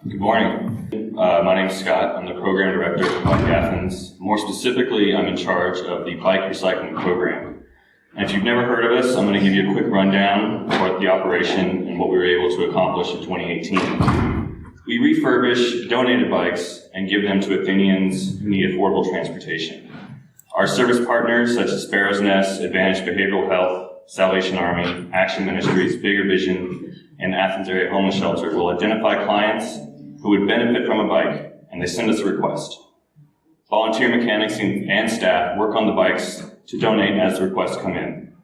Good morning. My name is Scott. I'm the program director at Bike Athens. More specifically, I'm in charge of the bike recycling program. And if you've never heard of us, I'm going to give you a quick rundown of the operation and what we were able to accomplish in 2018. We refurbish donated bikes and give them to Athenians who need affordable transportation. Our service partners, such as Sparrow's Nest, Advantage Behavioral Health, Salvation Army, Action Ministries, Bigger Vision, and Athens Area Homeless Shelter will identify clients who would benefit from a bike, and they send us a request. Volunteer mechanics and staff work on the bikes to donate as the requests come in.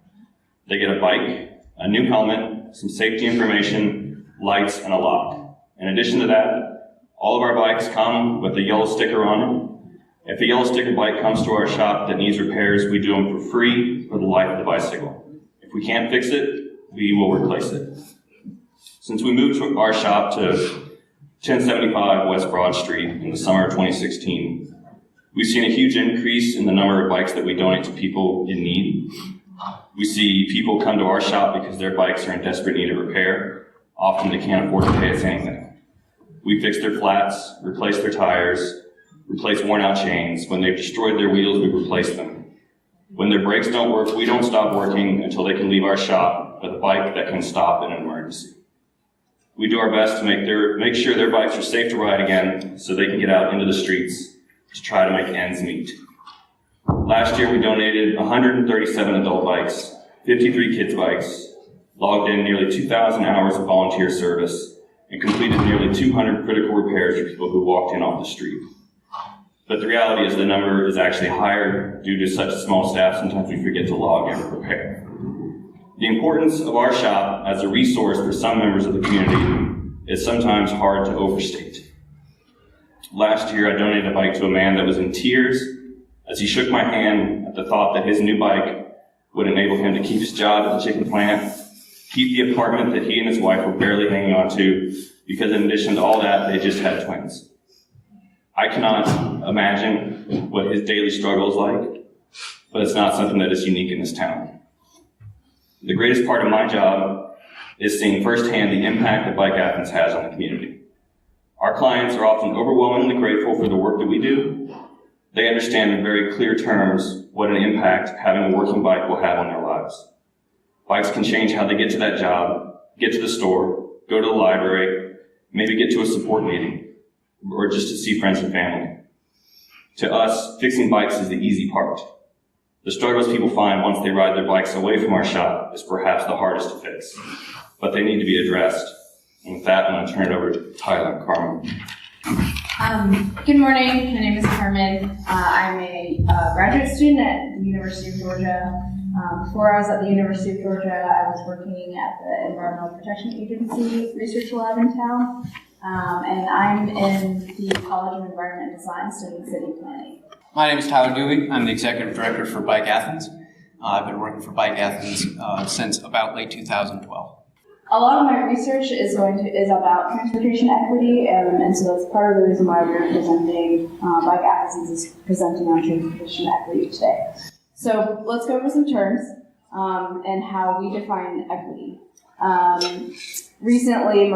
They get a bike, a new helmet, some safety information, lights, and a lock. In addition to that, all of our bikes come with a yellow sticker on it. If a yellow sticker bike comes to our shop that needs repairs, we do them for free for the life of the bicycle. If we can't fix it, we will replace it. Since we moved to our shop to 1075 West Broad Street in the summer of 2016, we've seen a huge increase in the number of bikes that we donate to people in need. We see people come to our shop because their bikes are in desperate need of repair. Often they can't afford to pay us anything. We fix their flats, replace their tires, replace worn out chains. When they've destroyed their wheels, we replace them. When their brakes don't work, we don't stop working until they can leave our shop with a bike that can stop in an emergency. We do our best to make sure their bikes are safe to ride again so they can get out into the streets to try to make ends meet. Last year, we donated 137 adult bikes, 53 kids' bikes, logged in nearly 2,000 hours of volunteer service, and completed nearly 200 critical repairs for people who walked in off the street. But the reality is the number is actually higher due to such a small staff. Sometimes we forget to log and prepare. The importance of our shop as a resource for some members of the community is sometimes hard to overstate. Last year, I donated a bike to a man that was in tears as he shook my hand at the thought that his new bike would enable him to keep his job at the chicken plant, keep the apartment that he and his wife were barely hanging on to, because in addition to all that, they just had twins. I cannot imagine what his daily struggle is like, but it's not something that is unique in this town. The greatest part of my job is seeing firsthand the impact that Bike Athens has on the community. Our clients are often overwhelmingly grateful for the work that we do. They understand in very clear terms what an impact having a working bike will have on their lives. Bikes can change how they get to that job, get to the store, go to the library, maybe get to a support meeting, or just to see friends and family. To us, fixing bikes is the easy part. The struggles people find once they ride their bikes away from our shop is perhaps the hardest to fix, but they need to be addressed. And with that, I'm going to turn it over to Tyler and Carmen. Good morning. My name is Carmen. I'm a graduate student at the University of Georgia. Before I was at the University of Georgia, I was working at the Environmental Protection Agency research lab in town. And I'm in the College of Environment and Design studying city planning. My name is Tyler Dewey. I'm the executive director for Bike Athens. I've been working for Bike Athens since about late 2012. A lot of my research is about transportation equity, and so that's part of the reason why we're presenting. Bike Athens is presenting on transportation equity today. So let's go over some terms and how we define equity. Recently,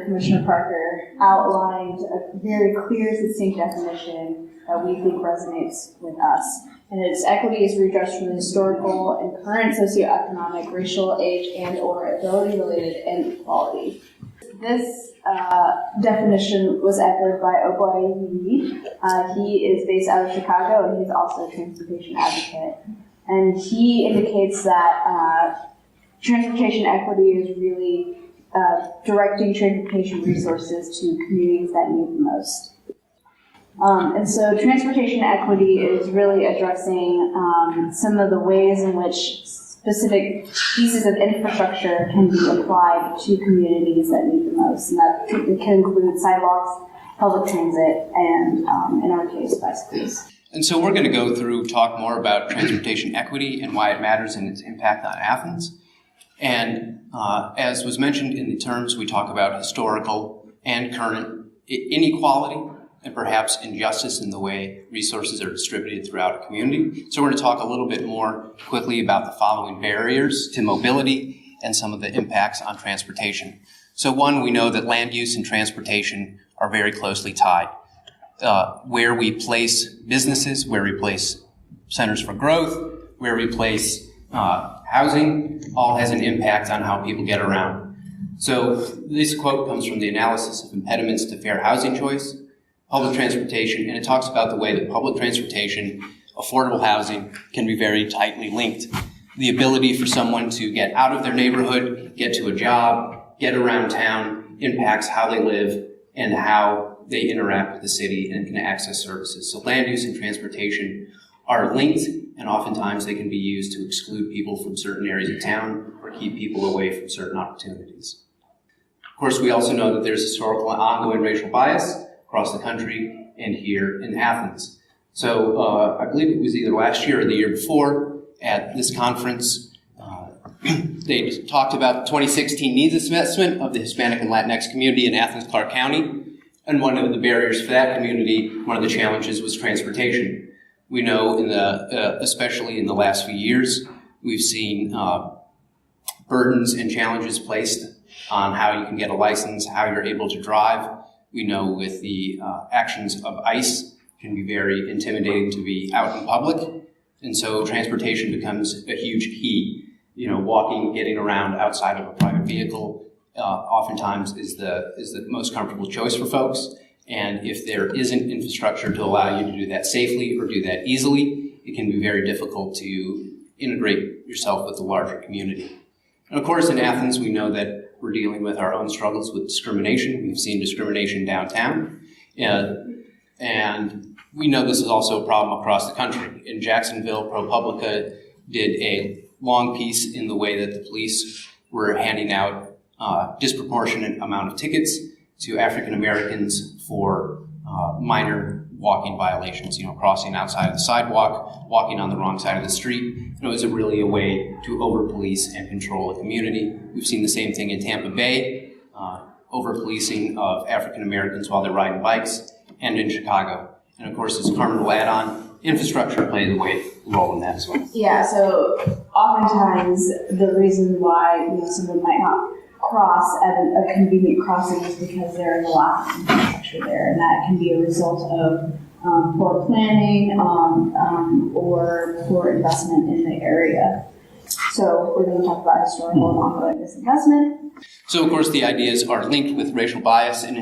Commissioner Parker, outlined a very clear, succinct definition that we think resonates with us. And its equity is redressed from the historical and current socioeconomic, racial, age, and or ability-related inequality. This definition was echoed by Oboye. He is based out of Chicago, and he's also a transportation advocate. And he indicates that transportation equity is really directing transportation resources to communities that need the most. And so transportation equity is really addressing some of the ways in which specific pieces of infrastructure can be applied to communities that need the most. And that can include sidewalks, public transit, and in our case, bicycles. And so we're going to talk more about transportation equity and why it matters and its impact on Athens. And as was mentioned in the terms, we talk about historical and current inequality and perhaps injustice in the way resources are distributed throughout a community. So we're going to talk a little bit more quickly about the following barriers to mobility and some of the impacts on transportation. So one, we know that land use and transportation are very closely tied. Where we place businesses, where we place centers for growth, where we place housing, all has an impact on how people get around. So this quote comes from the analysis of impediments to fair housing choice, public transportation, and it talks about the way that public transportation, affordable housing, can be very tightly linked. The ability for someone to get out of their neighborhood, get to a job, get around town, impacts how they live and how they interact with the city and can access services. So land use and transportation are linked, and oftentimes they can be used to exclude people from certain areas of town or keep people away from certain opportunities. Of course, we also know that there's historical and ongoing racial bias across the country and here in Athens. So I believe it was either last year or the year before at this conference, they talked about the 2016 needs assessment of the Hispanic and Latinx community in Athens-Clarke County. And one of the barriers for that community, one of the challenges was transportation. We know especially in the last few years, we've seen burdens and challenges placed on how you can get a license, how you're able to drive. We know with the actions of ICE can be very intimidating to be out in public. And so transportation becomes a huge key. Walking, getting around outside of a private vehicle oftentimes is the most comfortable choice for folks. And if there isn't infrastructure to allow you to do that safely or do that easily, it can be very difficult to integrate yourself with the larger community. And of course, in Athens, we know that we're dealing with our own struggles with discrimination. We've seen discrimination downtown. And we know this is also a problem across the country. In Jacksonville, ProPublica did a long piece in the way that the police were handing out disproportionate amount of tickets to African Americans for minor walking violations, crossing outside of the sidewalk, walking on the wrong side of the street. And it was really a way to over-police and control a community. We've seen the same thing in Tampa Bay, over-policing of African Americans while they're riding bikes, and in Chicago. And of course, as Carmen will add on, infrastructure plays a role in that as well. Yeah, so oftentimes the reason why someone might not cross at a convenient crossing is because there is a lack of infrastructure there, and that can be a result of poor planning or poor investment in the area. So we're going to talk about historical and ongoing disinvestment. So, of course, the ideas are linked with racial bias and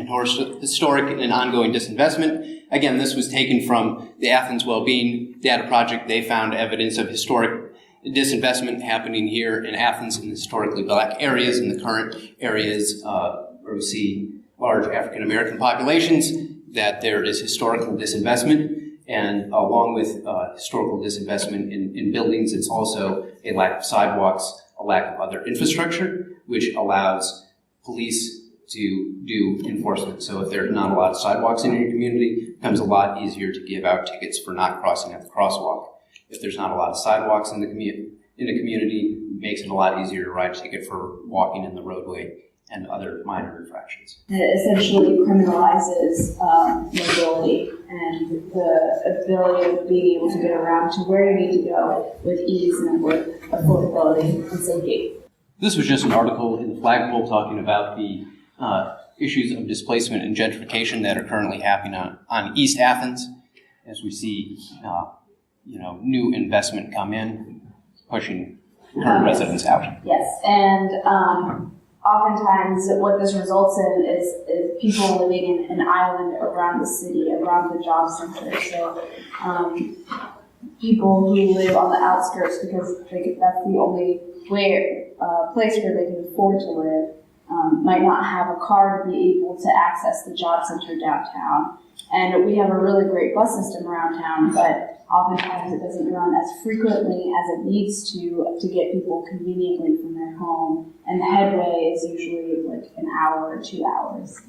historic and ongoing disinvestment. Again, this was taken from the Athens Wellbeing Data Project. They found evidence of historic disinvestment happening here in Athens in historically black areas, in the current areas where we see large African American populations, that there is historical disinvestment. And along with historical disinvestment in buildings, it's also a lack of sidewalks, a lack of other infrastructure, which allows police to do enforcement. So if there's not a lot of sidewalks in your community, it becomes a lot easier to give out tickets for not crossing at the crosswalk. If there's not a lot of sidewalks in the community, it makes it a lot easier to write a ticket for walking in the roadway and other minor infractions. And it essentially criminalizes mobility and the ability of being able to get around to where you need to go with ease and with affordability and safety. This was just an article in the Flagpole talking about the issues of displacement and gentrification that are currently happening on East Athens, as we see new investment come in, pushing current residents out. Yes, and oftentimes what this results in is people living in an island around the city, around the job center. So people who live on the outskirts because that's the only place where they can afford to live, might not have a car to be able to access the job center downtown. And we have a really great bus system around town, but oftentimes it doesn't run as frequently as it needs to get people conveniently from their home. And the headway is usually like an hour or 2 hours,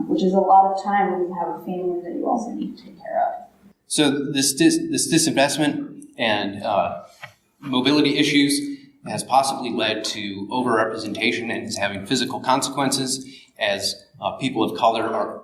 which is a lot of time when you have a family that you also need to take care of. So this disinvestment and mobility issues has possibly led to overrepresentation and is having physical consequences as people of color are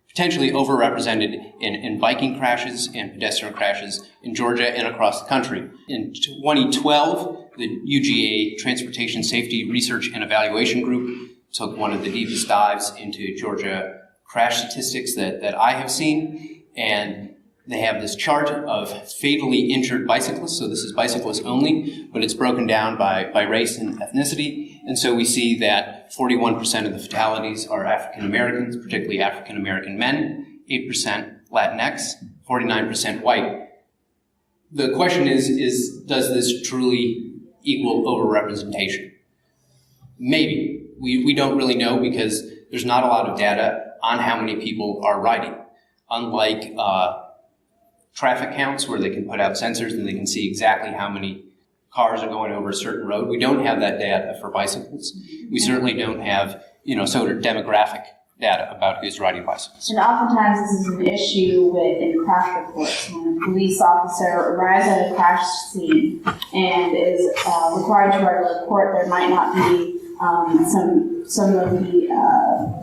potentially overrepresented in biking crashes and pedestrian crashes in Georgia and across the country. In 2012, the UGA Transportation Safety Research and Evaluation Group took one of the deepest dives into Georgia crash statistics that I have seen, and they have this chart of fatally injured bicyclists. So this is bicyclists only, but it's broken down by race and ethnicity. And so we see that 41% of the fatalities are African Americans, particularly African American men, 8% Latinx, 49% white. The question is does this truly equal overrepresentation? Maybe. We don't really know because there's not a lot of data on how many people are riding. Unlike traffic counts where they can put out sensors and they can see exactly how many cars are going over a certain road. We don't have that data for bicycles. We certainly don't have, sort of demographic data about who's riding bicycles. And oftentimes this is an issue in crash reports. When a police officer arrives at a crash scene and is required to write a report, there might not be some of the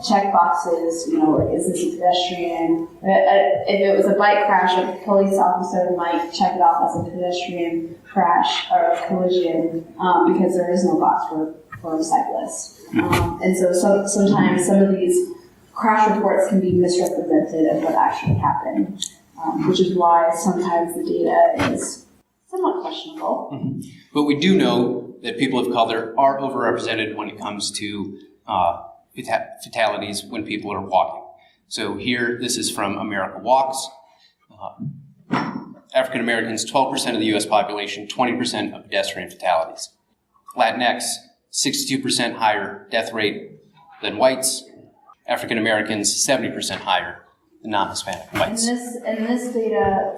check boxes, like is this a pedestrian? If it was a bike crash, a police officer might check it off as a pedestrian crash or a collision because there is no box for cyclists. And so sometimes some of these crash reports can be misrepresented of what actually happened, which is why sometimes the data is somewhat questionable. Mm-hmm. But we do know that people of color are overrepresented when it comes to fatalities when people are walking. So here, this is from America Walks. African Americans, 12% of the U.S. population, 20% of pedestrian fatalities. Latinx, 62% higher death rate than whites. African Americans, 70% higher than non-Hispanic whites. And this data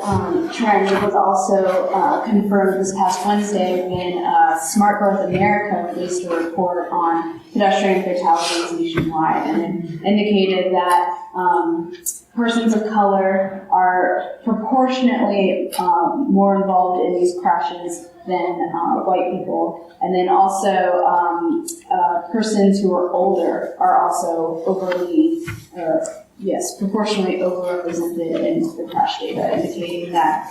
trend was also confirmed this past Wednesday when Smart Growth America released a report on pedestrian fatalities nationwide, and it indicated that persons of color are proportionately more involved in these crashes than white people. And then also persons who are older are also proportionally overrepresented in the crash data, indicating that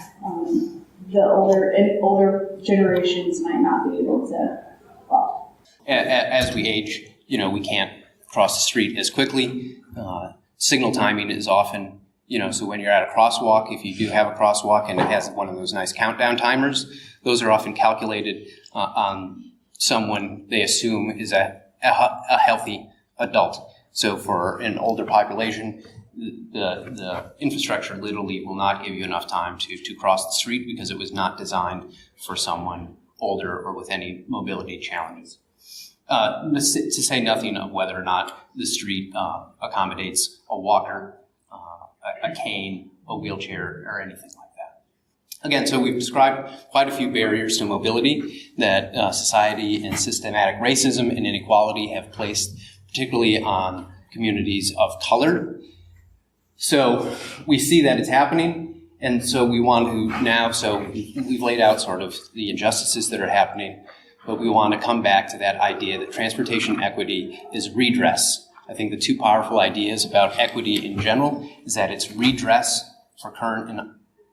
the older generations might not be able to walk. As we age, we can't cross the street as quickly. Signal timing is often, so when you're at a crosswalk, if you do have a crosswalk and it has one of those nice countdown timers, those are often calculated on someone they assume is a healthy adult. So for an older population, the infrastructure literally will not give you enough time to cross the street because it was not designed for someone older or with any mobility challenges. To say nothing of whether or not the street accommodates a walker, a cane, a wheelchair, or anything like that. Again, so we've described quite a few barriers to mobility that society and systematic racism and inequality have placed, particularly on communities of color. So we see that it's happening, and so we want to we've laid out sort of the injustices that are happening, but we want to come back to that idea that transportation equity is redress. I think the two powerful ideas about equity in general is that it's redress for current and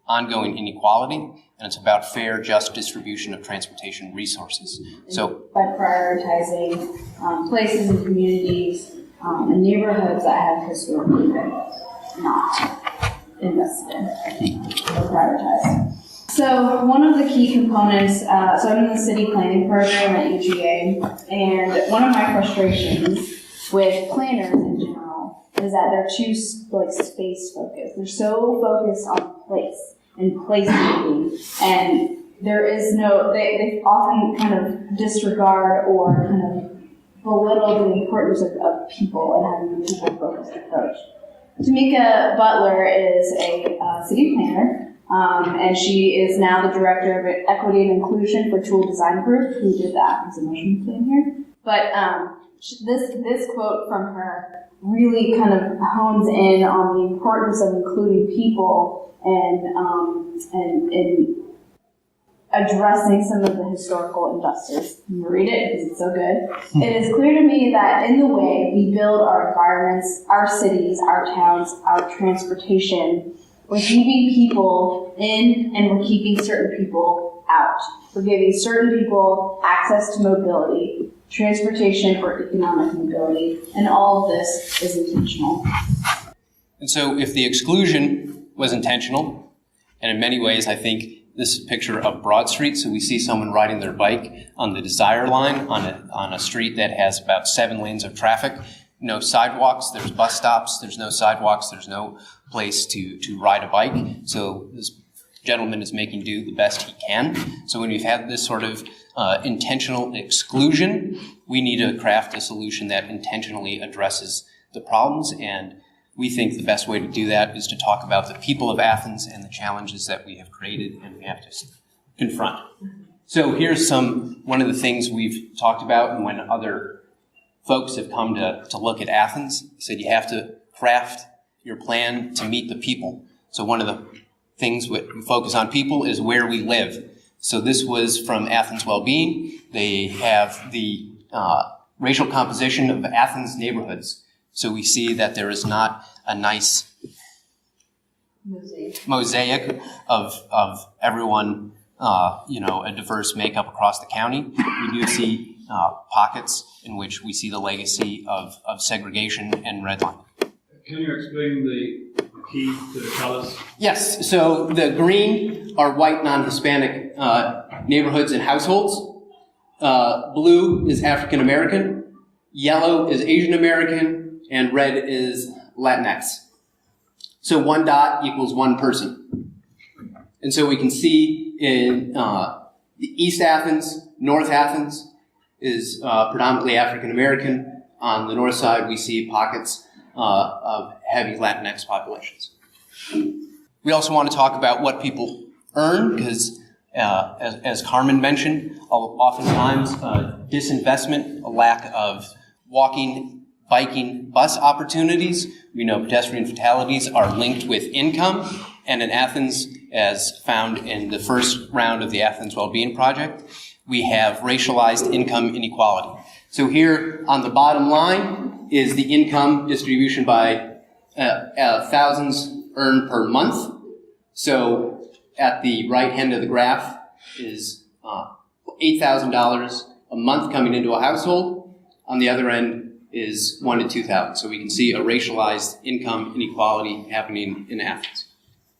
ongoing inequality, and it's about fair, just distribution of transportation resources. So by prioritizing places and communities and neighborhoods that have historically been not invested in or prioritized. So one of the key components, so I'm in the city planning program at UGA, and one of my frustrations with planners in general is that they're too space focused. They're so focused on place and placemaking, and there is they often kind of disregard or kind of belittle the importance of people and having a people-focused approach. Tamika Butler is a city planner, and she is now the director of equity and inclusion for Tool Design Group, who did the Athens Emotion Plan here. But this quote from her really kind of hones in on the importance of including people and addressing some of the historical injustice. I'm going to read it because it's so good. It is clear to me that in the way we build our environments, our cities, our towns, our transportation, we're keeping people in and we're keeping certain people out. We're giving certain people access to mobility, transportation, or economic mobility. And all of this is intentional. And so if the exclusion was intentional, and in many ways I think this is a picture of Broad Street, so we see someone riding their bike on the Desire line on a street that has about 7 lanes of traffic, no sidewalks, there's bus stops, there's no sidewalks, there's no place to ride a bike. So this gentleman is making do the best he can. So when we've had this sort of intentional exclusion, we need to craft a solution that intentionally addresses the problems, and we think the best way to do that is to talk about the people of Athens and the challenges that we have created and we have to confront. So here's one of the things we've talked about, and when other folks have come to look at Athens, said you have to craft your plan to meet the people. So one of the things we focus on people is where we live. So this was from Athens Wellbeing. They have the racial composition of Athens neighborhoods. So we see that there is not a nice mosaic of everyone, a diverse makeup across the county. We do see pockets in which we see the legacy of segregation and redlining. Can you explain the key to the colors? Yes, so the green are white non-Hispanic neighborhoods and households. Blue is African American, yellow is Asian American, and red is Latinx. So 1 dot equals 1 person. And so we can see in East Athens, North Athens is predominantly African American. On the north side, we see pockets of heavy Latinx populations. We also want to talk about what people earn, because as Carmen mentioned, oftentimes disinvestment, a lack of walking, biking, bus opportunities. We know pedestrian fatalities are linked with income, and in Athens, as found in the first round of the Athens Wellbeing Project, we have racialized income inequality. So here on the bottom line is the income distribution by thousands earned per month. So at the right hand of the graph is $8,000 a month coming into a household. On the other end is $1,000 to $2,000. So we can see a racialized income inequality happening in Athens.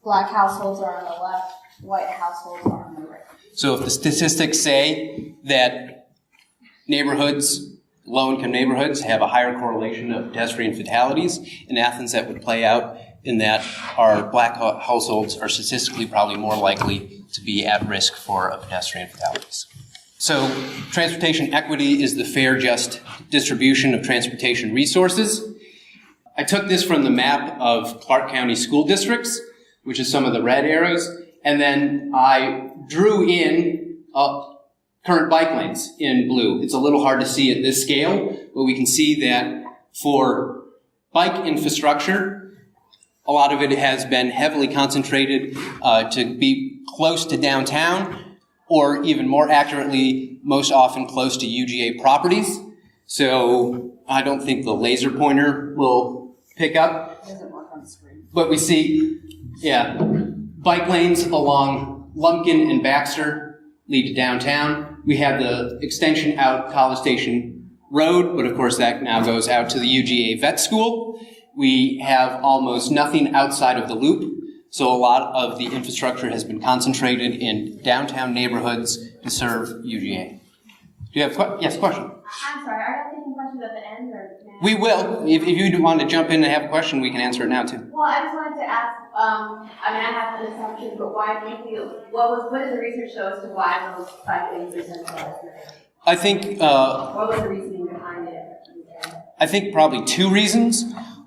Black households are on the left, white households are on the right. So if the statistics say that neighborhoods, low-income neighborhoods, have a higher correlation of pedestrian fatalities, in Athens that would play out in that our black households are statistically probably more likely to be at risk for pedestrian fatalities. So transportation equity is the fair, just distribution of transportation resources. I took this from the map of Clarke County school districts, which is some of the red arrows, and then I drew in current bike lanes in blue. It's a little hard to see at this scale, but we can see that for bike infrastructure, a lot of it has been heavily concentrated to be close to downtown, or even more accurately, most often close to UGA properties. So I don't think the laser pointer will pick up. It doesn't work on the screen. But we see, bike lanes along Lumpkin and Baxter lead to downtown. We have the extension out College Station Road, but of course that now goes out to the UGA Vet School. We have almost nothing outside of the loop. So a lot of the infrastructure has been concentrated in downtown neighborhoods to serve UGA. Do you have yes, question? I'm sorry, are you taking questions at the end or now? We will. If you want to jump in and have a question, we can answer it now too. Well, I just wanted to ask, I have an assumption, but why do you feel, what does the research show as to why those 5 things are centralized? I think, what was the reasoning behind it? I think probably 2 reasons.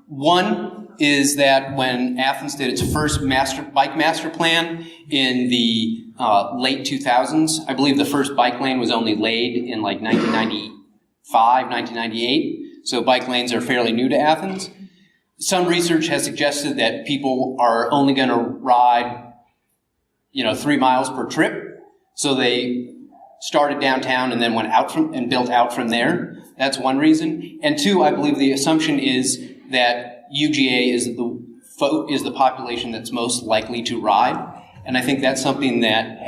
One is that when Athens did its first bike master plan in the late 2000s, I believe the first bike lane was only laid in like 1995, 1998. So bike lanes are fairly new to Athens. Some research has suggested that people are only going to ride, 3 miles per trip. So they started downtown and then went out and built out from there. That's one reason. And 2, I believe the assumption is that UGA is the population that's most likely to ride. And I think that's something that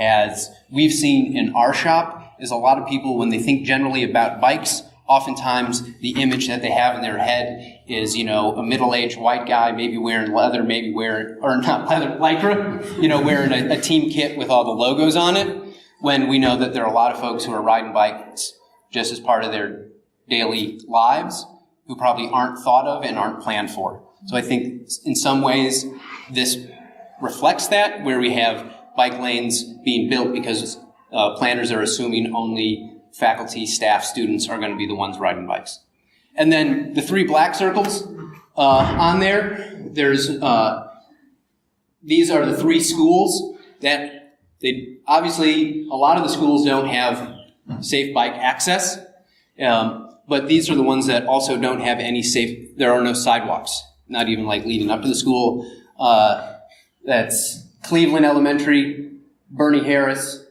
we've seen in our shop is a lot of people, when they think generally about bikes, oftentimes the image that they have in their head is, a middle-aged white guy, maybe wearing leather, or not leather, lycra, wearing a team kit with all the logos on it, when we know that there are a lot of folks who are riding bikes just as part of their daily lives who probably aren't thought of and aren't planned for. So I think in some ways this reflects that, where we have bike lanes being built because planners are assuming only faculty, staff, students are going to be the ones riding bikes. And then the 3 black circles on there's these are the 3 schools that obviously a lot of the schools don't have safe bike access, but these are the ones that also don't have there are no sidewalks, not even like leading up to the school. That's Cleveland Elementary, Bernie Harris,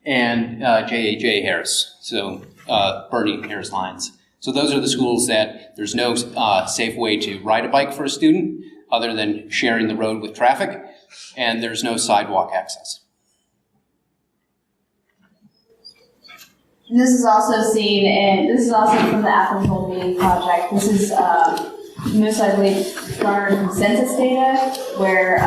and J.A.J. Harris, so Bernie Harris Lines. So those are the schools that there's no safe way to ride a bike for a student other than sharing the road with traffic, and there's no sidewalk access. And this is also from the Athens Well-Being Project. This is most likely garnered from census data, where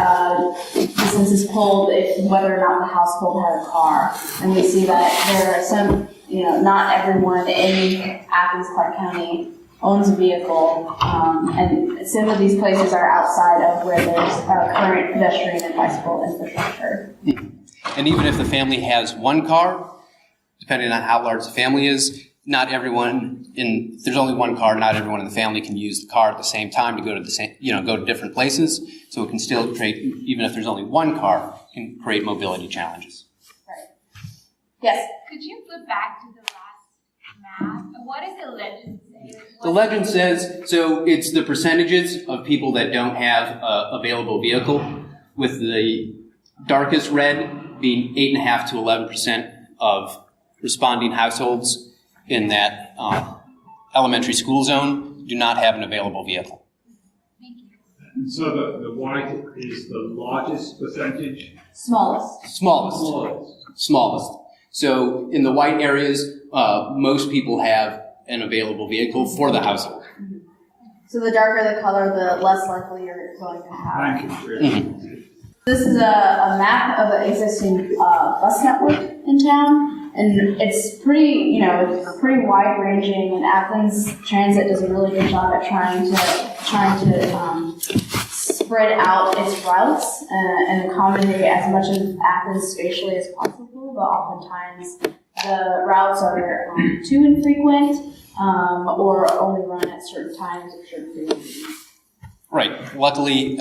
the census polled whether or not the household had a car. And we see that there are some, not everyone in Athens-Clarke County owns a vehicle, and some of these places are outside of where there's current pedestrian and bicycle infrastructure. And even if the family has one car, depending on how large the family is, not everyone there's only one car, not everyone in the family can use the car at the same time to go to go to different places. So it can still create, even if there's only one car, can create mobility challenges. Right. Yes? Could you flip back to the last map? What does the legend say? The legend says, so it's the percentages of people that don't have a available vehicle, with the darkest red being 8.5 to 11% of responding households in that elementary school zone do not have an available vehicle. Thank you. And so the white is the largest percentage? Smallest. So in the white areas, most people have an available vehicle for the household. So the darker the color, the less likely you're going to have. Thank you. Mm-hmm. This is a map of an existing bus network in town. And it's pretty, it's pretty wide ranging, and Athens Transit does a really good job at trying to spread out its routes and accommodate as much of Athens spatially as possible. But oftentimes the routes are too infrequent or only run at certain times or certain frequencies. Right. Luckily,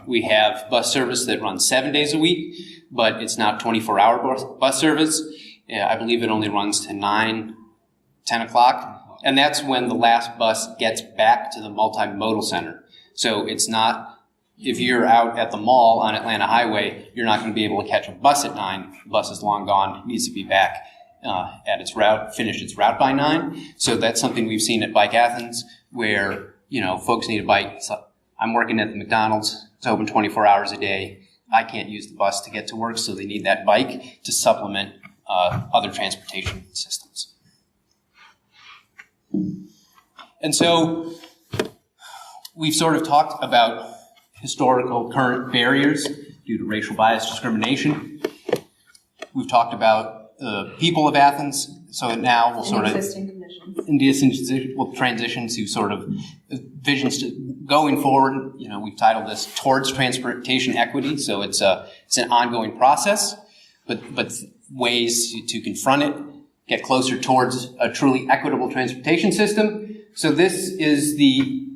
we have bus service that runs 7 days a week, but it's not 24-hour bus service. I believe it only runs to 9, 10 o'clock, and that's when the last bus gets back to the multimodal center. So it's not, if you're out at the mall on Atlanta Highway, you're not going to be able to catch a bus at 9. The bus is long gone. It needs to be back at its route, finish its route by 9. So that's something we've seen at Bike Athens, where, folks need a bike. So I'm working at the McDonald's. It's open 24 hours a day. I can't use the bus to get to work, so they need that bike to supplement other transportation systems. And so we've sort of talked about historical current barriers due to racial bias discrimination. We've talked about the people of Athens, so now we'll sort of we'll transition to sort of visions to going forward. We've titled this Towards Transportation Equity, so it's an ongoing process, but ways to confront it, get closer towards a truly equitable transportation system. So this is the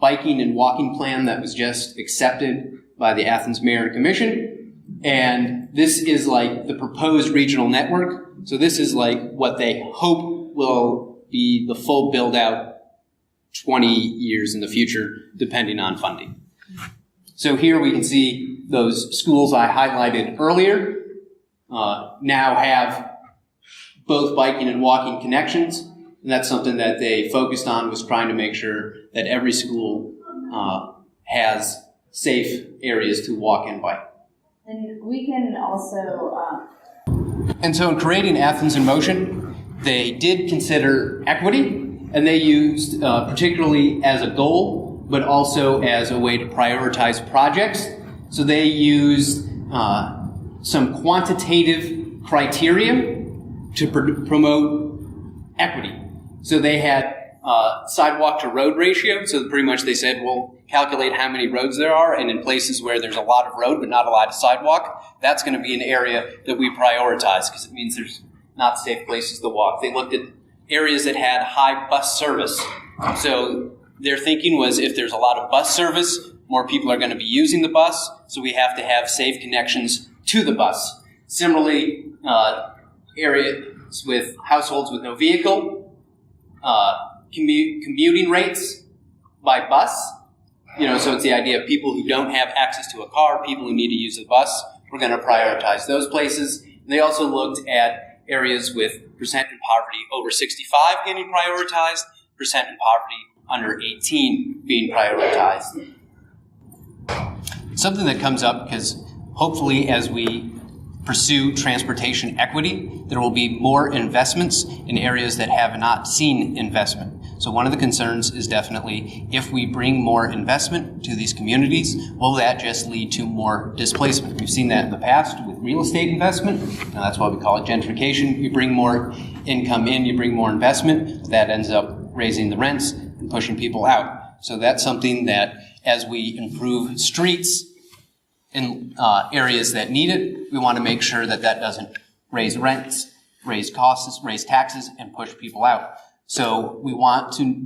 biking and walking plan that was just accepted by the Athens Mayor and Commission. And this is like the proposed regional network. So this is like what they hope will be the full build out 20 years in the future, depending on funding. So here we can see those schools I highlighted earlier now have both biking and walking connections, and that's something that they focused on, was trying to make sure that every school has safe areas to walk and bike. And we can also And so in creating Athens in Motion, they did consider equity, and they used, particularly as a goal, but also as a way to prioritize projects. So they used some quantitative criteria to promote equity. So they had sidewalk to road ratio. So pretty much they said, well, calculate how many roads there are, and in places where there's a lot of road but not a lot of sidewalk, that's going to be an area that we prioritize because it means there's not safe places to walk. They looked at areas that had high bus service. So their thinking was if there's a lot of bus service, more people are going to be using the bus, so we have to have safe connections to the bus. Similarly, areas with households with no vehicle, commuting rates by bus. So it's the idea of people who don't have access to a car, people who need to use the bus. We're going to prioritize those places. They also looked at areas with percent in poverty over 65 getting prioritized, percent in poverty under 18 being prioritized. Something that comes up because hopefully as we pursue transportation equity, there will be more investments in areas that have not seen investment. So one of the concerns is definitely if we bring more investment to these communities, will that just lead to more displacement? We've seen that in the past with real estate investment. Now that's why we call it gentrification. You bring more income in, you bring more investment, that ends up raising the rents and pushing people out. So that's something that as we improve streets in areas that need it, we want to make sure that that doesn't raise rents, raise costs, raise taxes, and push people out. So we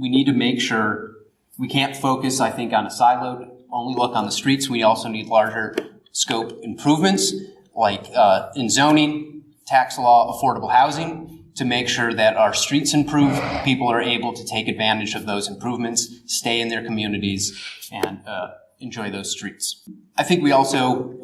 need to make sure we can't focus, I think, on a siloed, only look on the streets. We also need larger scope improvements like in zoning, tax law, affordable housing to make sure that our streets improve, people are able to take advantage of those improvements, stay in their communities, and enjoy those streets. I think we also,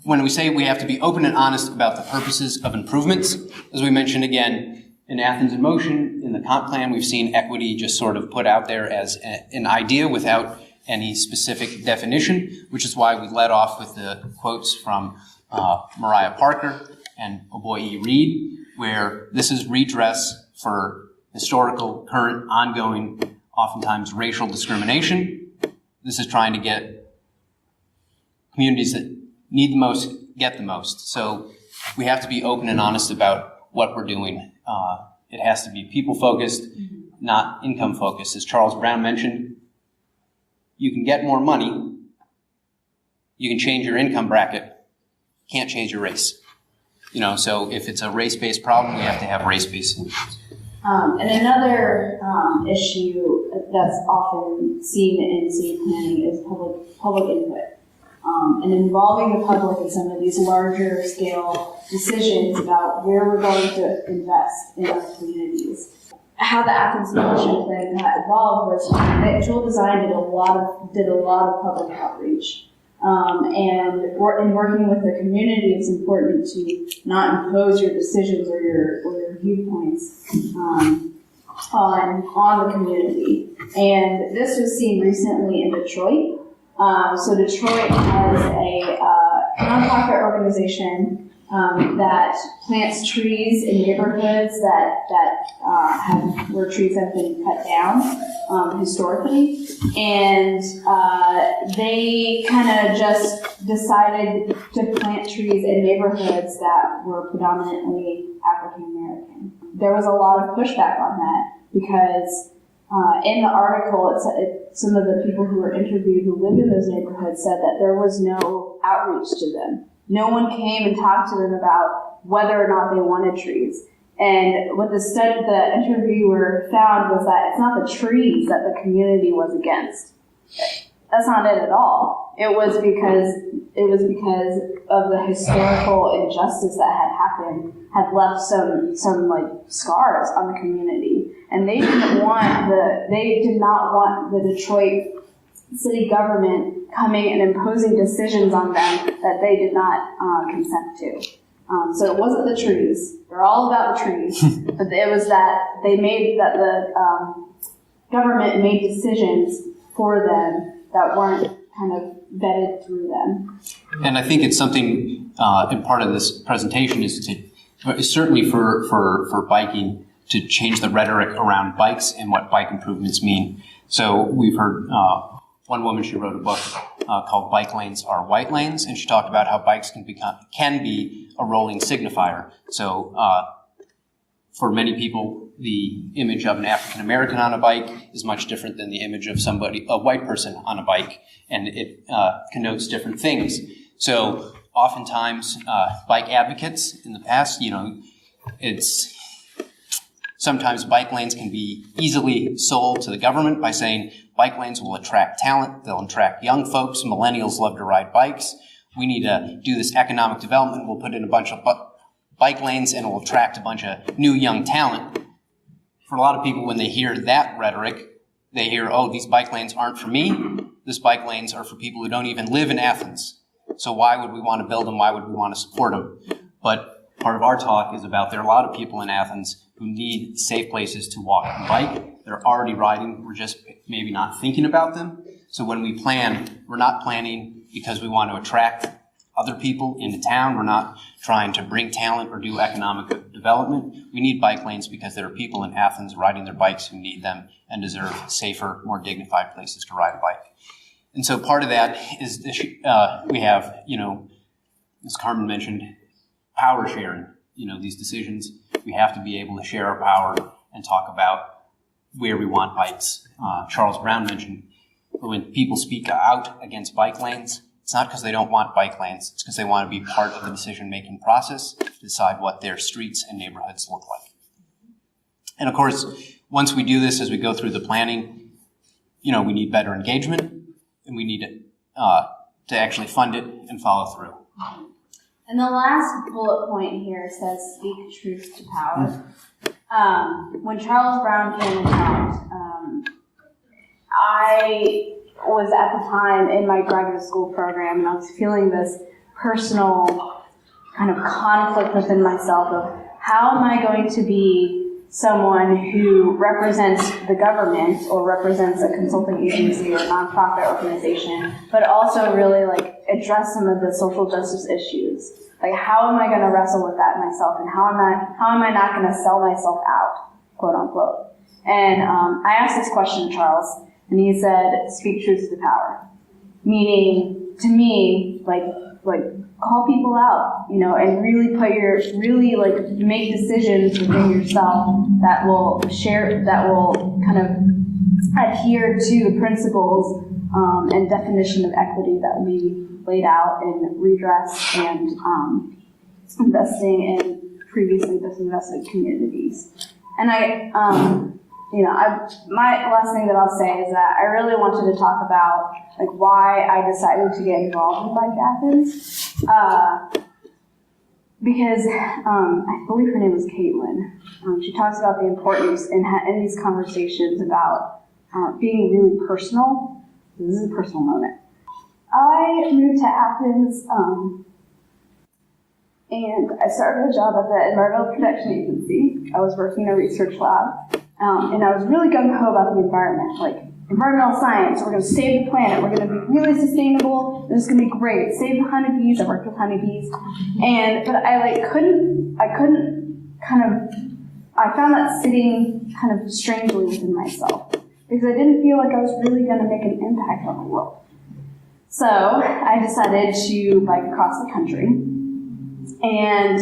when we say we have to be open and honest about the purposes of improvements, as we mentioned again, in Athens in Motion, in the comp plan, we've seen equity just sort of put out there as an idea without any specific definition, which is why we led off with the quotes from Mariah Parker and Oboye Reed, where this is redress for historical, current, ongoing, oftentimes racial discrimination. This is trying to get communities that need the most, get the most. So we have to be open and honest about what we're doing. It has to be people-focused, not income-focused. As Charles Brown mentioned, you can get more money, you can change your income bracket, can't change your race. So if it's a race-based problem, we have to have race-based solutions. And another issue that's often seen in city planning is public input. And involving the public in some of these larger scale decisions about where we're going to invest in our communities. How the Athens Motion Plan got involved was that Jewel Design did a lot of public outreach. And in working with the community, it's important to not impose your decisions or your viewpoints on the community. And this was seen recently in Detroit. So Detroit has a nonprofit organization that plants trees in neighborhoods where trees have been cut down historically, and they kind of just decided to plant trees in neighborhoods that were predominantly African American. There was a lot of pushback on that because in the article, some of the people who were interviewed who lived in those neighborhoods said that there was no outreach to them. No one came and talked to them about whether or not they wanted trees. And what the interviewer found was that it's not the trees that the community was against. That's not it at all. It was because of the historical injustice that had happened, had left some like scars on the community. And they did not want the Detroit city government coming and imposing decisions on them that they did not consent to. So it wasn't the trees. They're all about the trees. But it was that the government made decisions for them that weren't kind of vetted through them. And I think it's something, and part of this presentation is certainly for biking to change the rhetoric around bikes and what bike improvements mean. So we've heard one woman, she wrote a book called "Bike Lanes Are White Lanes," and she talked about how bikes can be a rolling signifier. So for many people, the image of an African American on a bike is much different than the image of a white person on a bike, and it connotes different things. So oftentimes, bike advocates in the past, sometimes bike lanes can be easily sold to the government by saying bike lanes will attract talent, they'll attract young folks, millennials love to ride bikes. We need to do this economic development, we'll put in a bunch of bike lanes and it will attract a bunch of new young talent. For a lot of people, when they hear that rhetoric, they hear, oh, these bike lanes aren't for me. These bike lanes are for people who don't even live in Athens. So why would we want to build them? Why would we want to support them? But part of our talk is about there are a lot of people in Athens who need safe places to walk and bike. They're already riding. We're just maybe not thinking about them. So when we plan, we're not planning because we want to attract other people into town. We're not trying to bring talent or do economic development. We need bike lanes because there are people in Athens riding their bikes who need them and deserve safer, more dignified places to ride a bike. And so part of that is we have, as Carmen mentioned, power sharing. These decisions, we have to be able to share our power and talk about where we want bikes. Charles Brown mentioned when people speak out against bike lanes, it's not because they don't want bike lanes, it's because they want to be part of the decision-making process to decide what their streets and neighborhoods look like. And of course, once we do this, as we go through the planning, we need better engagement, and we need to actually fund it and follow through. And the last bullet point here says, speak truth to power. When Charles Brown came and talked, I was at the time in my graduate school program, and I was feeling this personal kind of conflict within myself of how am I going to be someone who represents the government or represents a consulting agency or a nonprofit organization, but also really address some of the social justice issues. How am I going to wrestle with that myself, and how am I not going to sell myself out, quote unquote? And I asked this question to Charles, and he said, speak truth to power. Meaning, to me, call people out, and really make decisions within yourself that will kind of adhere to the principles and definition of equity that we laid out in redress and investing in previously disinvested communities. And my last thing that I'll say is that I really wanted to talk about why I decided to get involved in Bike Athens, because I believe her name was Caitlin. She talks about the importance in these conversations about being really personal. This is a personal moment. I moved to Athens, and I started a job at the Environmental Protection Agency. I was working in a research lab. And I was really gung-ho about the environment, environmental science, we're going to save the planet, we're going to be really sustainable, this is going to be great, save the honeybees, I worked with honeybees, but I found that sitting kind of strangely within myself, because I didn't feel like I was really going to make an impact on the world. So I decided to bike across the country. And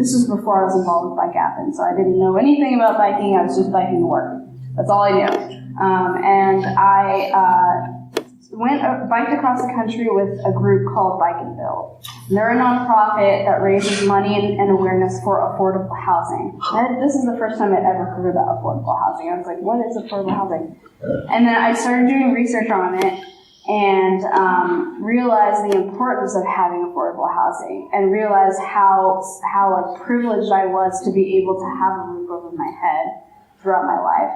this was before I was involved with Bike Athens, so I didn't know anything about biking. I was just biking to work. That's all I knew. And I biked across the country with a group called Bike and Build. And they're a nonprofit that raises money and awareness for affordable housing. And this is the first time I'd ever heard about affordable housing. I was like, what is affordable housing? And then I started doing research on it, and realized the importance of having affordable housing, and realized how privileged I was to be able to have a roof over my head throughout my life.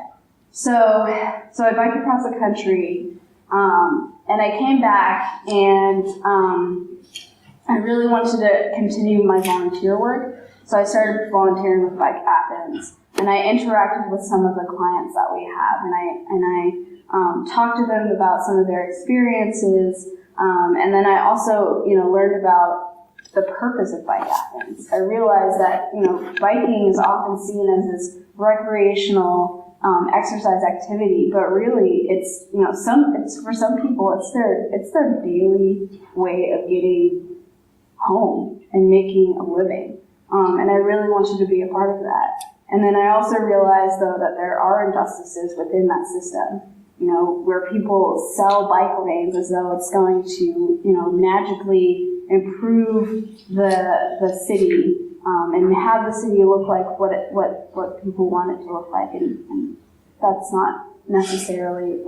So I biked across the country, and I came back, and I really wanted to continue my volunteer work, so I started volunteering with Bike Athens, and I interacted with some of the clients that we have, and I talked to them about some of their experiences, and then I also, learned about the purpose of Bike Athens. I realized that, biking is often seen as this recreational exercise activity, but really it's for some people it's their daily way of getting home and making a living, and I really wanted to be a part of that. And then I also realized though that there are injustices within that system, where people sell bike lanes as though it's going to magically improve the city and have the city look like what people want it to look like, and that's not necessarily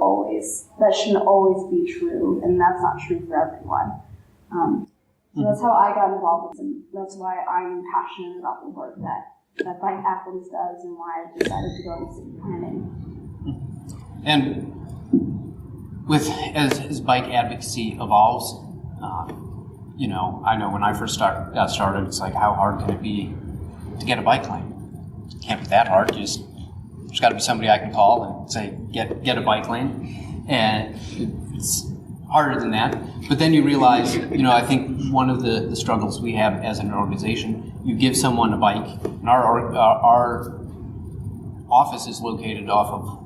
that shouldn't always be true, and that's not true for everyone. So that's how I got involved, and that's why I'm passionate about the work that Bike Athens does, and why I decided to go into city planning. And as bike advocacy evolves, I know when I first got started, it's like, how hard can it be to get a bike lane? It can't be that hard. There's got to be somebody I can call and say, get a bike lane. And it's harder than that. But then you realize, I think one of the struggles we have as an organization, you give someone a bike, and our office is located off of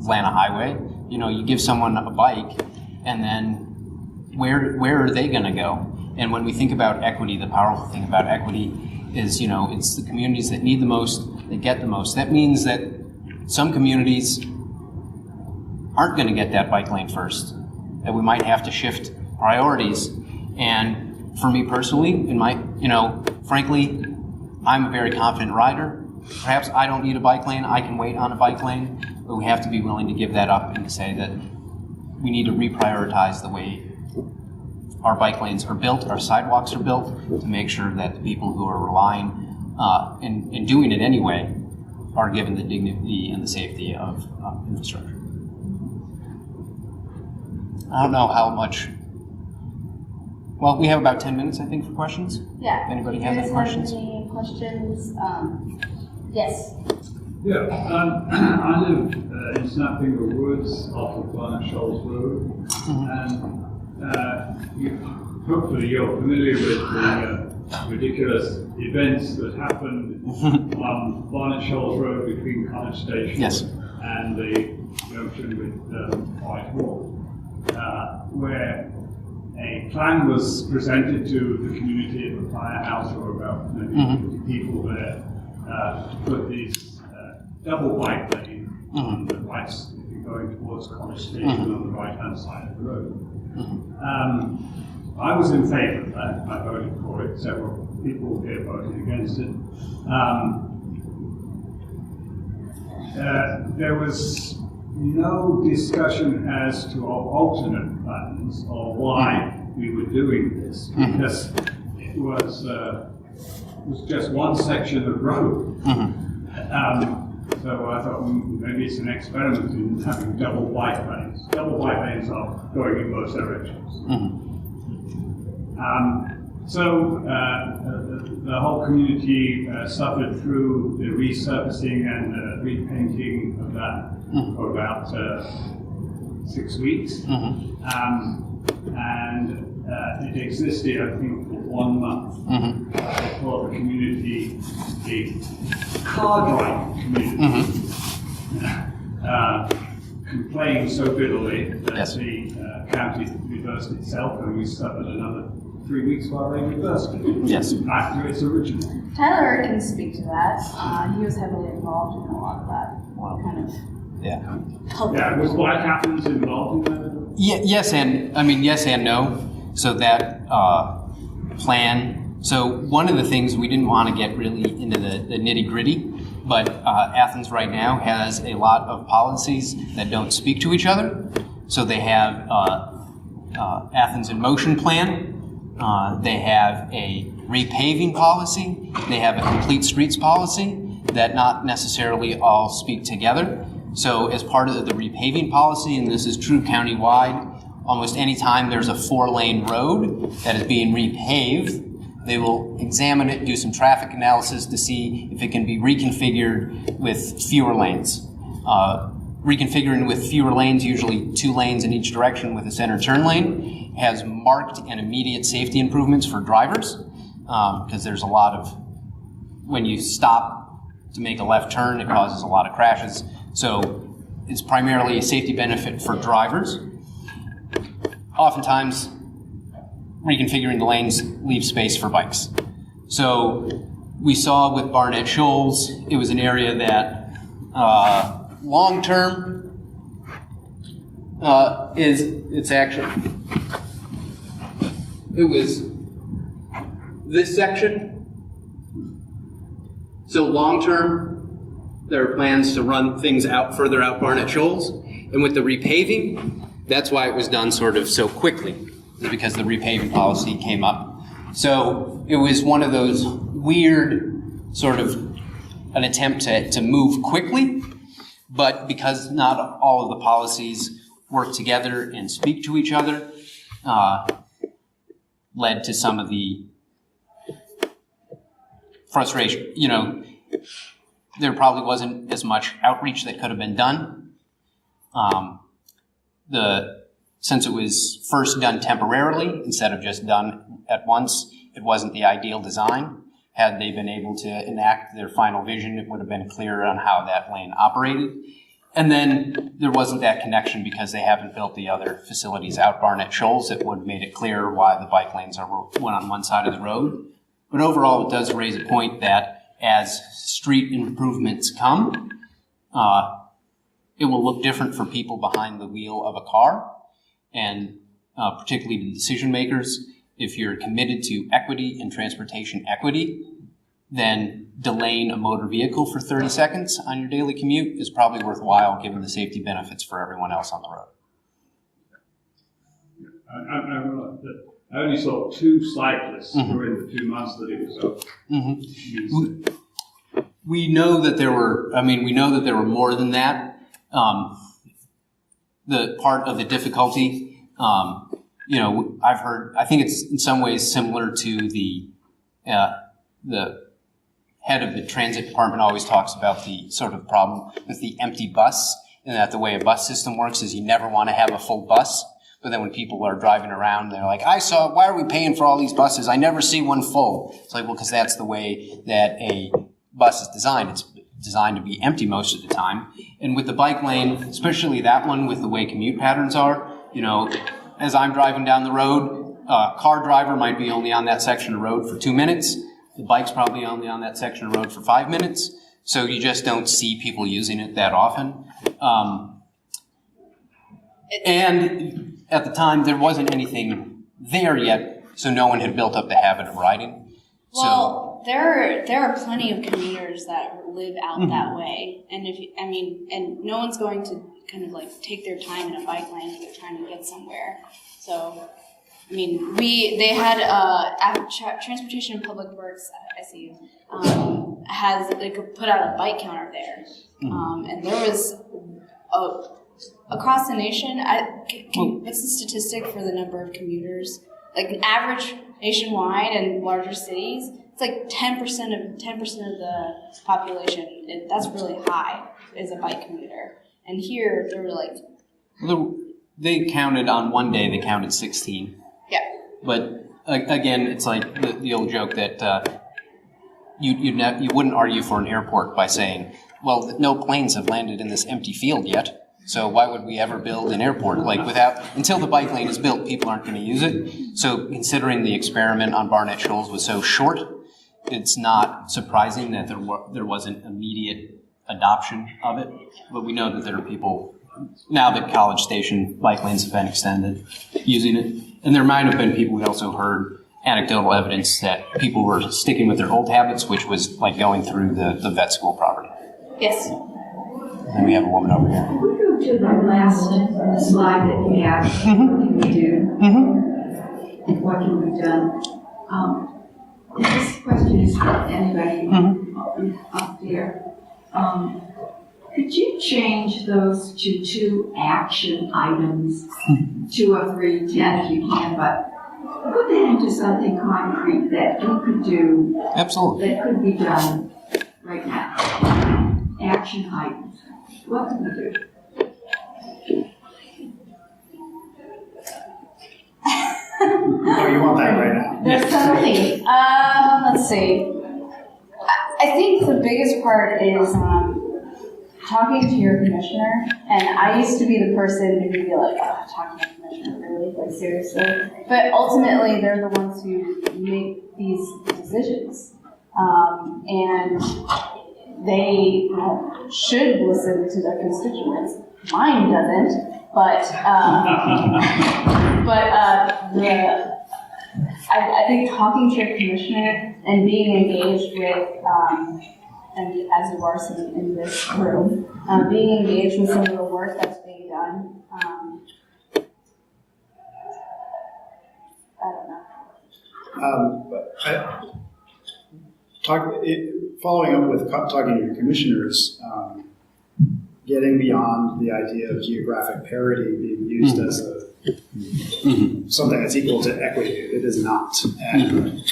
Atlanta Highway. You give someone a bike, and then where are they going to go? And when we think about equity, the powerful thing about equity is, it's the communities that need the most, that get the most. That means that some communities aren't going to get that bike lane first, that we might have to shift priorities. And for me personally, frankly, I'm a very confident rider. Perhaps I don't need a bike lane, I can wait on a bike lane, but we have to be willing to give that up and to say that we need to reprioritize the way our bike lanes are built, our sidewalks are built, to make sure that the people who are relying and doing it anyway are given the dignity and the safety of infrastructure. I don't know how much. Well, we have about 10 minutes, I think, for questions. Yeah. If anybody has any questions? Any questions? Yes. Yeah, I live in Snapfinger Woods off of Barnett Shoals Road, and hopefully you're familiar with the ridiculous events that happened on Barnett Shoals Road between College Station Yes. and the junction with Whitehall, where a plan was presented to the community at the firehouse. There were about maybe 50 people there to put these double bike lane on the right, if you're going towards College Station on the right-hand side of the road. I was in favor of that. I voted for it. Several people here voted against it. There was no discussion as to alternate plans or why we were doing this, because it was just one section of road. So I thought maybe it's an experiment in having double bike lanes. Double bike lanes are going in both directions. So the whole community suffered through the resurfacing and repainting of that for about 6 weeks. And it existed, I think, for 1 month before the community, the car driving community, complained so bitterly that the county reversed itself, and we suffered another 3 weeks while they reversed it back to its original. Tyler can speak to that. He was heavily involved in a lot of that kind of. Yeah, was Bike Athens involved in that? Yes and no. So that plan. So one of the things, we didn't want to get really into the nitty gritty, but Athens right now has a lot of policies that don't speak to each other. So they have Athens in Motion plan. They have a repaving policy. They have a complete streets policy that not necessarily all speak together. So as part of the repaving policy, and this is true countywide, almost any time there's a 4-lane road that is being repaved, they will examine it, do some traffic analysis to see if it can be reconfigured with fewer lanes. reconfiguring with fewer lanes, usually 2 lanes in each direction with a center turn lane, has marked and immediate safety improvements for drivers, because there's a lot of, when you stop to make a left turn, it causes a lot of crashes. So it's primarily a safety benefit for drivers. Oftentimes, reconfiguring the lanes leaves space for bikes. So we saw with Barnett Shoals, it was an area that long-term it was this section. So long-term, there are plans to run things out further out Barnett Shoals. And with the repaving, that's why it was done sort of so quickly, because the repaving policy came up. So it was one of those weird sort of an attempt to move quickly, but because not all of the policies work together and speak to each other, led to some of the frustration. You know, there probably wasn't as much outreach that could have been done. Since it was first done temporarily instead of just done at once, it wasn't the ideal design. Had they been able to enact their final vision, it would have been clearer on how that lane operated. And then there wasn't that connection because they haven't built the other facilities out Barnett Shoals that would have made it clearer why the bike lanes went on one side of the road. But overall, it does raise a point that as street improvements come, it will look different for people behind the wheel of a car, and particularly the decision makers. If you're committed to equity and transportation equity, then delaying a motor vehicle for 30 seconds on your daily commute is probably worthwhile given the safety benefits for everyone else on the road. I only saw 2 cyclists during the 2 months that it was up. We know that there were more than that. The part of the difficulty, I think it's in some ways similar to the head of the transit department always talks about the sort of problem with the empty bus, and that the way a bus system works is you never want to have a full bus. But then when people are driving around, they're like, why are we paying for all these buses? I never see one full. It's like, well, because that's the way that a bus is designed. It's designed to be empty most of the time. And with the bike lane, especially that one with the way commute patterns are, as I'm driving down the road, a car driver might be only on that section of road for 2 minutes. The bike's probably only on that section of road for 5 minutes. So you just don't see people using it that often. And at the time, there wasn't anything there yet, so no one had built up the habit of riding. Well, there are plenty of commuters that live out that way, and and no one's going to kind of like take their time in a bike lane if they're trying to get somewhere. So, they had Transportation and Public Works, SEU, put out a bike counter there, and there was across the nation. What's the statistic for the number of commuters? Like an average nationwide in larger cities, it's like 10% of the population. That's really high as a bike commuter. And here they were like, they counted on one day. They counted 16. Yeah. But again, it's like the old joke that you wouldn't argue for an airport by saying, well, no planes have landed in this empty field yet. So why would we ever build an airport? Until the bike lane is built, people aren't going to use it. So considering the experiment on Barnett Shoals was so short, it's not surprising that there wasn't immediate adoption of it. But we know that there are people, now that College Station bike lanes have been extended, using it. And there might have been people, we also heard anecdotal evidence that people were sticking with their old habits, which was like going through the vet school property. Yes. And we have a woman over here. Can we go to the last slide that you have? What can we do? And what can be done? This question is for anybody up there. Could you change those to 2 action items, 2 or 3, 10 if you can, but put that into something concrete that you could do. Absolutely. That could be done right now. Action items. What can we do? Oh, you want that right now? There's so many. Let's see. I think the biggest part is talking to your commissioner. And I used to be the person who would be like, oh, talking to the commissioner, really? Like, seriously? But ultimately, they're the ones who make these decisions. And they should listen to their constituents. Mine doesn't, but I think talking to your commissioner and being engaged with, and as you are sitting in this room, being engaged with some of the work that's being done. I don't know. Following up with talking to your commissioners, getting beyond the idea of geographic parity being used as something that's equal to equity. It is not. And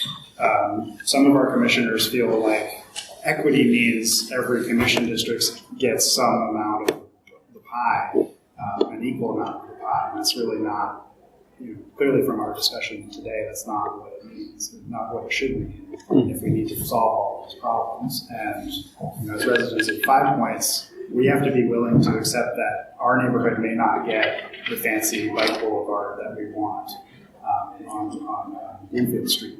some of our commissioners feel like equity means every commission district gets some amount of the pie, an equal amount of the pie. And that's really not, clearly from our discussion today, that's not what it means, not what it should mean if we need to solve all those problems. And as residents of 5 Points, we have to be willing to accept that our neighborhood may not get the fancy bike boulevard that we want on Bloomfield Street,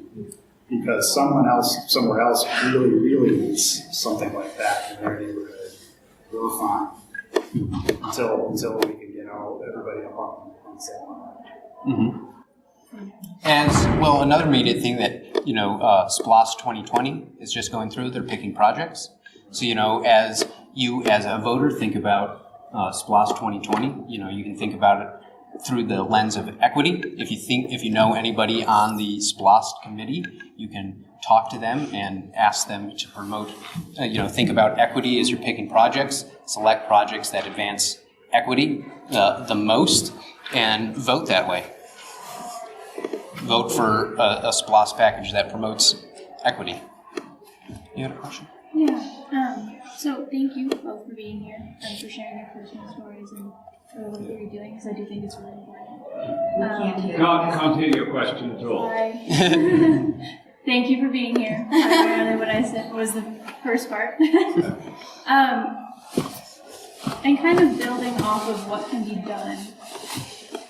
because someone else, somewhere else, really needs something like that in their neighborhood. We're fine until we can get everybody up on the same line. As well, another immediate thing that SPLOST 2020 is just going through. They're picking projects. So as you as a voter think about SPLOST 2020, you can think about it through the lens of equity. If you know anybody on the SPLOST committee, you can talk to them and ask them to promote. Think about equity as you're picking projects. Select projects that advance equity the most, and vote that way. Vote for a SPLOST package that promotes equity. You had a question? Yeah. So thank you both for being here and for sharing your personal stories and for the work that you're doing, because I do think it's really important. Can't hear your question at all. Thank you for being here. Primarily what I said was the first part. And kind of building off of what can be done.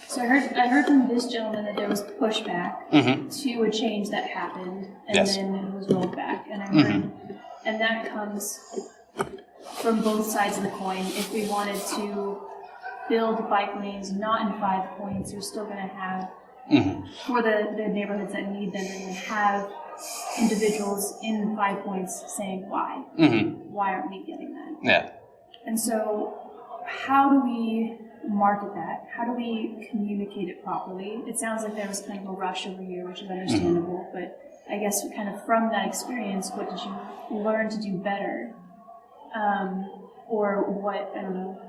So I heard from this gentleman that there was pushback to a change that happened, and then it was rolled back. And I heard, and that comes from both sides of the coin. If we wanted to build bike lanes not in 5 Points, you're still going to have, for the neighborhoods that need them, and have individuals in 5 Points saying why. Why aren't we getting that? Yeah. And so how do we market that? How do we communicate it properly? It sounds like there was kind of a rush over here, which is understandable, but I guess kind of from that experience, what did you learn to do better? Or what, I don't know,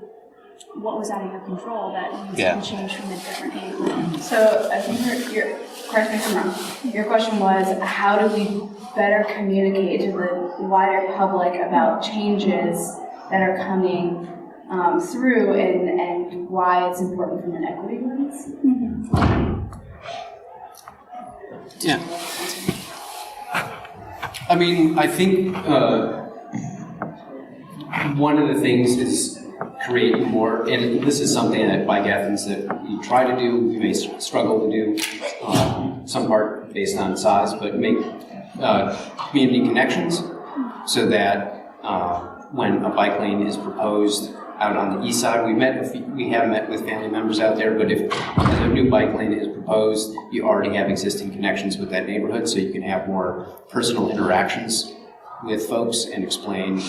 what was out of your control that needs to be changed from a different angle? So I think correct me if I'm wrong, your question was, how do we better communicate to the wider public about changes that are coming through and why it's important from an equity lens? Yeah. I mean, I think one of the things is create more, and this is something at Bike Athens that we try to do, we may struggle to do, some part based on size, but make community connections so that when a bike lane is proposed out on the east side, we have met with family members out there, but if a new bike lane is proposed, you already have existing connections with that neighborhood, so you can have more personal interactions with folks and explain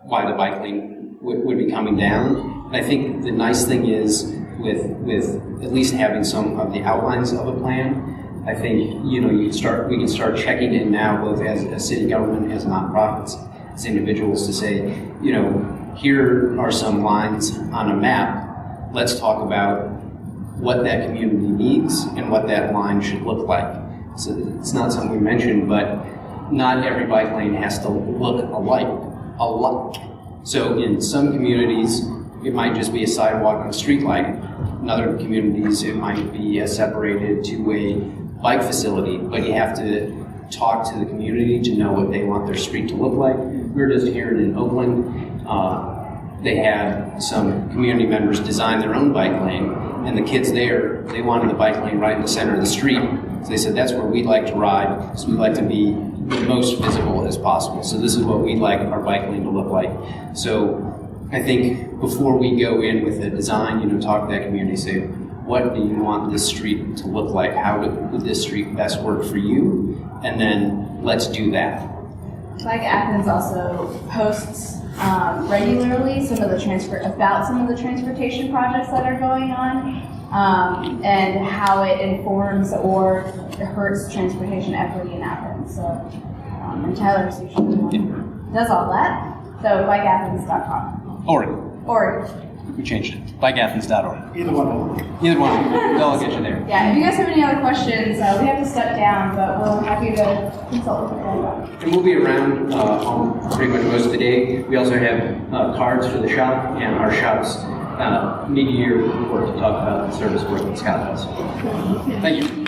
why the bike lane would be coming down. And I think the nice thing is with at least having some of the outlines of a plan, I think we can start checking in now, both as a city government, as nonprofits, as individuals, to say, here are some lines on a map. Let's talk about what that community needs and what that line should look like. So it's not something we mentioned, but not every bike lane has to look alike. So in some communities, it might just be a sidewalk and a street light, In other communities, it might be a separated two-way bike facility, but you have to talk to the community to know what they want their street to look like. We were just hearing in Oakland, they had some community members design their own bike lane, and the kids there, they wanted the bike lane right in the center of the street. So they said, that's where we'd like to ride, because we'd like to be the most visible as possible. So this is what we'd like our bike lane to look like. So I think before we go in with the design, talk to that community, say, what do you want this street to look like? How would this street best work for you? And then let's do that. Bike Athens also posts regularly some of the transportation projects that are going on, and how it informs or hurts transportation equity in Athens. So, and Tyler's usually the one who does all that. So bikeathens.com. Or We changed it. BikeAthens.org. Either one. Either one. They'll get you there. yeah, if you guys have any other questions, we have to step down, but we're happy to consult with you. And we'll be around pretty much most of the day. We also have cards for the shop and our shop's mid-year report to talk about the service work that Scott does. Thank you.